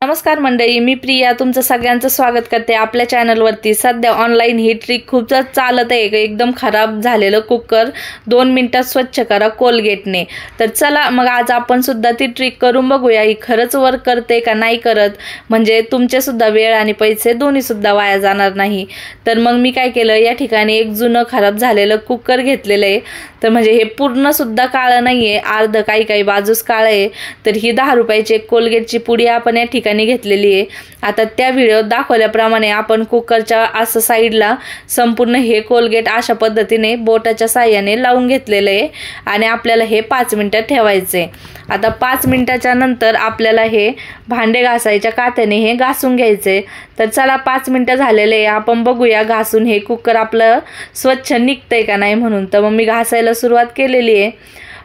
नमस्कार मंडळी, मी प्रिया तुमचं सगळ्यांचं स्वागत करते आपल्या चॅनलवरती। सध्या ऑनलाईन ही ट्रिक खूप चालत आहे, एकदम खराब झालेलं कुकर 2 मिनिटात स्वच्छ करा कोलगेटने। तर चला मग आज आपण सुद्धा ती ट्रिक करून बघूया, ही खरंच वर्क करते का नाही करत, म्हणजे तुमचे सुद्धा वेळ आणि पैसे दोन्ही सुद्धा वाया जाणार नाही। तर मग मी काय केलं, या ठिकाणी एक जुनं खराब झालेलं कुकर घेतलेलं आहे। तर म्हणजे हे पूर्ण सुद्धा काळं नाहीये, अर्ध काही बाजूस काळं आहे। तर ही 10 रुपयाची एक कोलगेटची पुडी आपण या ठिकाणी घेतलेली आहे। आता त्या व्हिडिओत दाखवल्याप्रमाणे आपण कुकरच्या असं साईडला संपूर्ण हे कोलगेट अशा पद्धतीने बोटाच्या साहाय्याने लावून घेतलेलं आहे आणि आपल्याला हे 5 मिनिटं ठेवायचे। आता 5 मिनिटाच्या नंतर आपल्याला हे भांडे घासायच्या कात्याने हे घासून घ्यायचे। तर चला 5 मिनिटं झालेले आपण बघूया घासून हे कुकर आपलं स्वच्छ निघतंय का नाही म्हणून। तर मग मी घासायला सुरुवात केलेली आहे।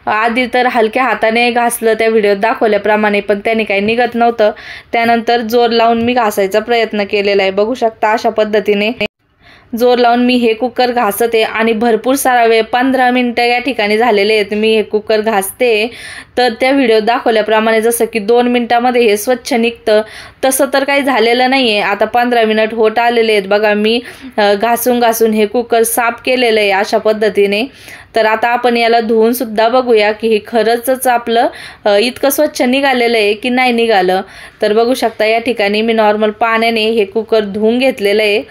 आधी तर हलक्या हाताने घासलं त्या व्हिडिओत दाखवल्याप्रमाणे, पण त्याने काही निघत नव्हतं। त्यानंतर जोर लावून मी घासायचा प्रयत्न केलेला आहे। बघू शकता अशा पद्धतीने जोर लावून मी हे कुकर घासते आणि भरपूर सारा वेळ 15 मिनिटं या ठिकाणी झालेले आहेत मी हे कुकर घासते। तर त्या व्हिडिओत दाखवल्याप्रमाणे जसं की 2 मिनिटांमध्ये हे स्वच्छ निघतं, तसं तर काही झालेलं नाहीये। आता 15 मिनिट होत आलेले आहेत बघा, मी घासून हे कुकर साफ केलेलं आहे अशा पद्धतीने। तर आता आपण याला धुवून सुद्धा बघूया की हे खरंच आपलं इतकं स्वच्छ निघालेलं आहे की नाही निघालं। तर बघू शकता या ठिकाणी मी नॉर्मल पाण्याने हे कुकर धुवून घेतलेलं आहे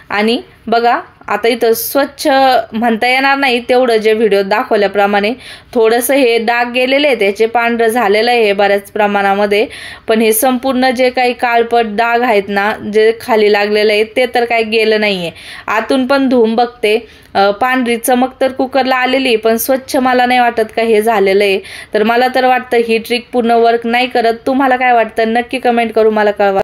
आणि बघा आता इथं स्वच्छ म्हणता येणार नाही तेवढं, जे व्हिडिओत दाखवल्याप्रमाणे थोडंसं हे डाग गेलेले आहे, त्याचे पांढरं झालेलं आहे बऱ्याच प्रमाणामध्ये। पण हे संपूर्ण जे काही काळपट डाग आहेत ना, जे खाली लागलेलं आहे ते तर काही गेलं नाही आहे। आतून पण धुवून बघते, पांढरी चमक तर कुकरला आलेली, पण स्वच्छ मला नाही वाटत का हे झालेलं आहे। तर मला तर वाटतं ही ट्रिक पूर्ण वर्क नाही करत। तुम्हाला काय वाटतं नक्की कमेंट करून मला कळवा।